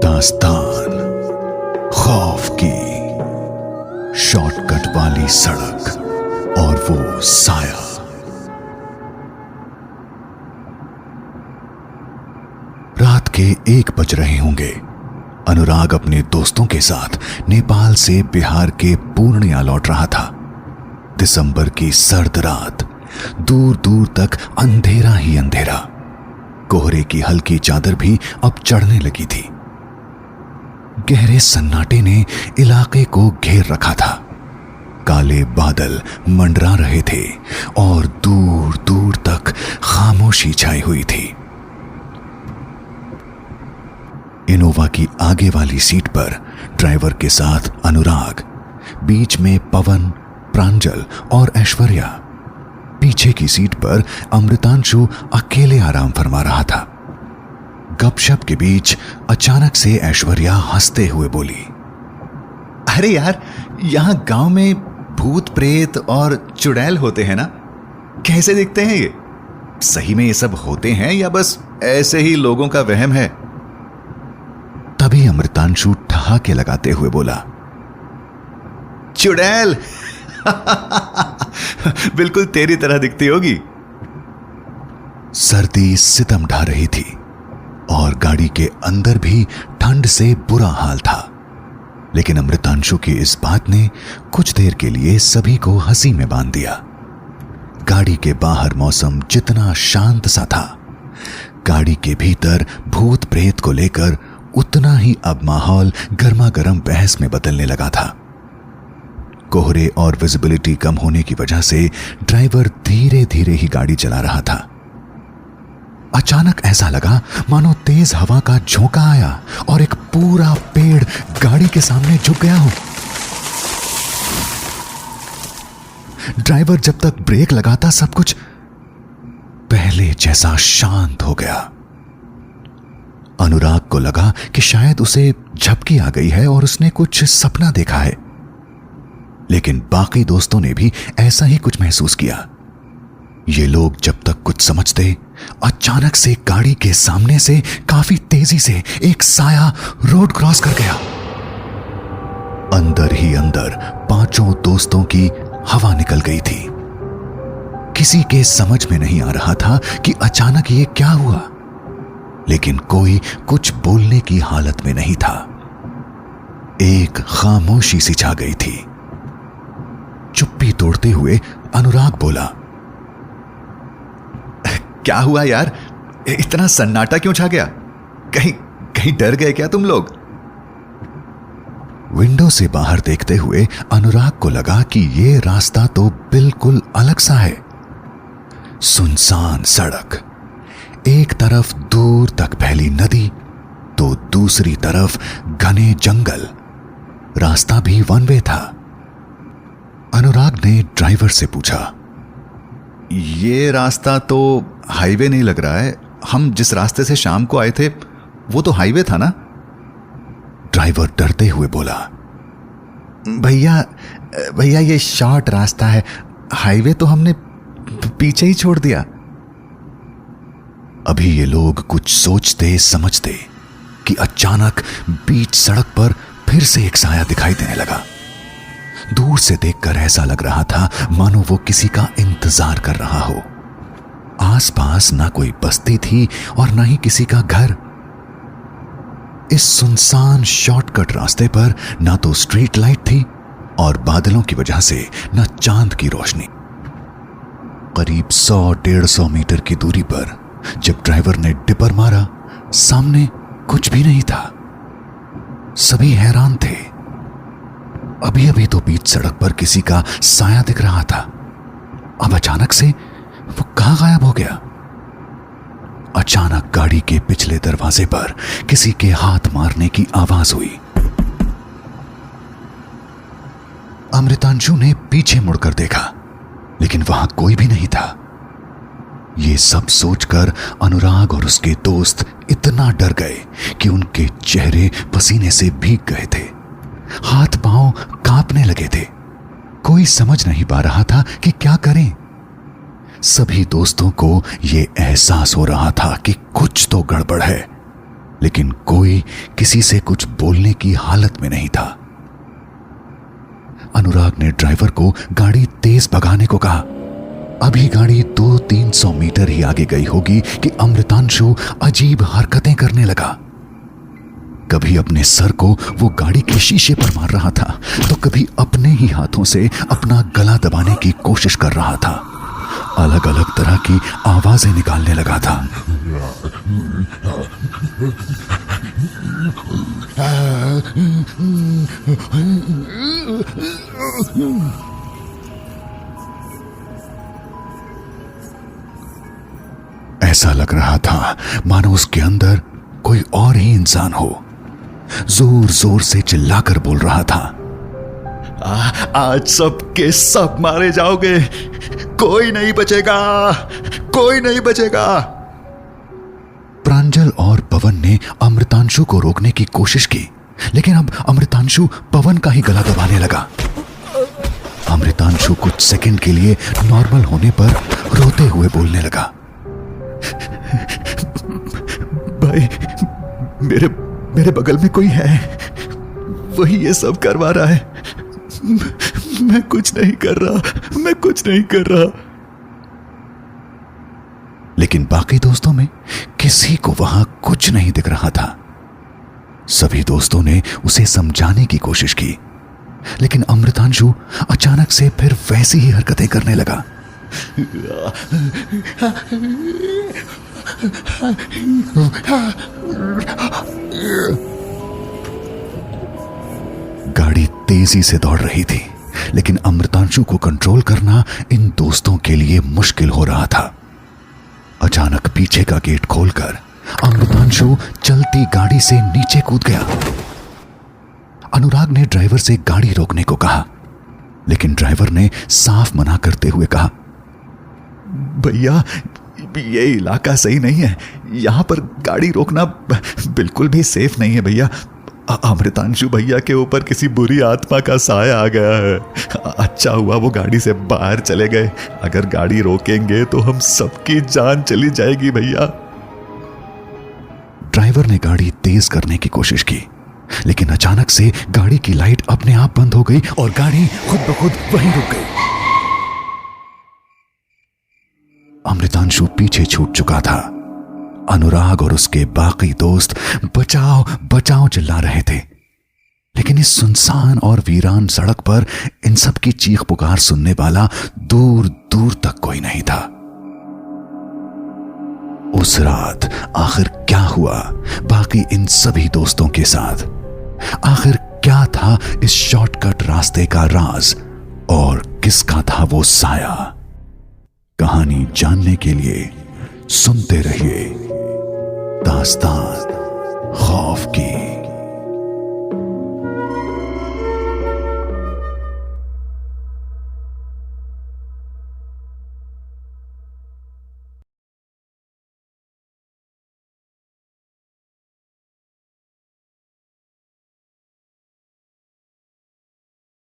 दास्तान खौफ की, शॉर्टकट वाली सड़क और वो साया। रात के 1 बज रहे होंगे। अनुराग अपने दोस्तों के साथ नेपाल से बिहार के पूर्णिया लौट रहा था। दिसंबर की सर्द रात, दूर दूर तक अंधेरा ही अंधेरा। कोहरे की हल्की चादर भी अब चढ़ने लगी थी। गहरे सन्नाटे ने इलाके को घेर रखा था। काले बादल मंडरा रहे थे और दूर दूर तक खामोशी छाई हुई थी। इनोवा की आगे वाली सीट पर ड्राइवर के साथ अनुराग, बीच में पवन, प्रांजल और ऐश्वर्या। पीछे की सीट पर अमृतांशु अकेले आराम फरमा रहा था। गपशप के बीच अचानक से ऐश्वर्या हंसते हुए बोली, अरे यार, यहां गांव में भूत प्रेत और चुड़ैल होते हैं ना? कैसे दिखते हैं ये? सही में ये सब होते हैं या बस ऐसे ही लोगों का वहम है? तभी अमृतांशु ठहाके लगाते हुए बोला, चुड़ैल बिल्कुल तेरी तरह दिखती होगी। सर्दी सितम ढा रही थी और गाड़ी के अंदर भी ठंड से बुरा हाल था। लेकिन अमृतांशु की इस बात ने कुछ देर के लिए सभी को हंसी में बांध दिया। गाड़ी के बाहर मौसम जितना शांत सा था, गाड़ी के भीतर भूत प्रेत को लेकर उतना ही अब माहौल गर्मा गर्म बहस में बदलने लगा था। कोहरे और विजिबिलिटी कम होने की वजह से ड्राइवर धीरे धीरे ही गाड़ी चला रहा था। अचानक ऐसा लगा मानो तेज हवा का झोंका आया और एक पूरा पेड़ गाड़ी के सामने झुक गया हो। ड्राइवर जब तक ब्रेक लगाता सब कुछ पहले जैसा शांत हो गया। अनुराग को लगा कि शायद उसे झपकी आ गई है और उसने कुछ सपना देखा है। लेकिन बाकी दोस्तों ने भी ऐसा ही कुछ महसूस किया। ये लोग जब तक कुछ समझते, अचानक से गाड़ी के सामने से काफी तेजी से एक साया रोड क्रॉस कर गया। अंदर ही अंदर 5 दोस्तों की हवा निकल गई थी। किसी के समझ में नहीं आ रहा था कि अचानक ये क्या हुआ, लेकिन कोई कुछ बोलने की हालत में नहीं था। एक खामोशी सी छा गई थी। चुप्पी तोड़ते हुए अनुराग बोला, क्या हुआ यार? इतना सन्नाटा क्यों छा गया? कहीं कहीं डर गए क्या तुम लोग? विंडो से बाहर देखते हुए अनुराग को लगा कि ये रास्ता तो बिल्कुल अलग सा है। सुनसान सड़क, एक तरफ दूर तक फैली नदी तो दूसरी तरफ घने जंगल। रास्ता भी वन वे था। अनुराग ने ड्राइवर से पूछा, ये रास्ता तो हाईवे नहीं लग रहा है। हम जिस रास्ते से शाम को आए थे वो तो हाईवे था ना? ड्राइवर डरते हुए बोला, भैया ये शॉर्ट रास्ता है, हाईवे तो हमने पीछे ही छोड़ दिया। अभी ये लोग कुछ सोचते समझते कि अचानक बीच सड़क पर फिर से एक साया दिखाई देने लगा। दूर से देखकर ऐसा लग रहा था मानो वो किसी का इंतजार कर रहा हो। आसपास ना कोई बस्ती थी और ना ही किसी का घर। इस सुनसान शॉर्टकट रास्ते पर ना तो स्ट्रीट लाइट थी और बादलों की वजह से ना चांद की रोशनी। करीब 100-150 मीटर की दूरी पर जब ड्राइवर ने डिपर मारा, सामने कुछ भी नहीं था। सभी हैरान थे। अभी अभी तो बीच सड़क पर किसी का साया दिख रहा था, अब अचानक से वो कहां गायब हो गया? अचानक गाड़ी के पिछले दरवाजे पर किसी के हाथ मारने की आवाज हुई। अमृतांशु ने पीछे मुड़कर देखा, लेकिन वहां कोई भी नहीं था। ये सब सोचकर अनुराग और उसके दोस्त इतना डर गए कि उनके चेहरे पसीने से भीग गए थे। हाथ पांव कांपने लगे थे। कोई समझ नहीं पा रहा था कि क्या करें। सभी दोस्तों को यह एहसास हो रहा था कि कुछ तो गड़बड़ है। लेकिन कोई किसी से कुछ बोलने की हालत में नहीं था। अनुराग ने ड्राइवर को गाड़ी तेज भगाने को कहा। अभी गाड़ी 200-300 मीटर ही आगे गई होगी कि अमृतांशु अजीब हरकतें करने लगा। कभी अपने सर को वो गाड़ी के शीशे पर मार रहा था, तो कभी अपने ही हाथों से अपना गला दबाने की कोशिश कर रहा था। अलग अलग तरह की आवाजें निकालने लगा था। ऐसा लग रहा था मानो उसके अंदर कोई और ही इंसान हो। जोर जोर से चिल्लाकर बोल रहा था, आज सब के सब मारे जाओगे, कोई नहीं बचेगा, कोई नहीं बचेगा। प्रांजल और पवन ने अमृतांशु को रोकने की कोशिश की, लेकिन अब अमृतांशु पवन का ही गला दबाने लगा। अमृतांशु कुछ सेकंड के लिए नॉर्मल होने पर रोते हुए बोलने लगा, भाई मेरे बगल में कोई है, वही ये सब करवा रहा है। मैं कुछ नहीं कर रहा, मैं कुछ नहीं कर रहा। लेकिन बाकी दोस्तों में किसी को वहां कुछ नहीं दिख रहा था। सभी दोस्तों ने उसे समझाने की कोशिश की, लेकिन अमृतांशु अचानक से फिर वैसी ही हरकतें करने लगा। गाड़ी तेजी से दौड़ रही थी, लेकिन अमृतांशु को कंट्रोल करना इन दोस्तों के लिए मुश्किल हो रहा था। अचानक पीछे का गेट खोलकर अमृतांशु चलती गाड़ी से नीचे कूद गया। अनुराग ने ड्राइवर से गाड़ी रोकने को कहा, लेकिन ड्राइवर ने साफ मना करते हुए कहा, भैया ये इलाका सही नहीं है, यहां पर गाड़ी रोकना बिल्कुल भी सेफ नहीं है भैया। अमृतांशु भैया के ऊपर किसी बुरी आत्मा का साया आ गया है। अच्छा हुआ वो गाड़ी से बाहर चले गए, अगर गाड़ी रोकेंगे तो हम सबकी जान चली जाएगी भैया। ड्राइवर ने गाड़ी तेज करने की कोशिश की, लेकिन अचानक से गाड़ी की लाइट अपने आप बंद हो गई और गाड़ी खुद ब खुद वहीं रुक गई। अमृतांशु पीछे छूट चुका था। अनुराग और उसके बाकी दोस्त बचाओ बचाओ चिल्ला रहे थे, लेकिन इस सुनसान और वीरान सड़क पर इन सब की चीख पुकार सुनने वाला दूर दूर तक कोई नहीं था। उस रात आखिर क्या हुआ बाकी इन सभी दोस्तों के साथ? आखिर क्या था इस शॉर्टकट रास्ते का राज और किसका था वो साया? कहानी जानने के लिए सुनते रहिए दास्तान खौफ की।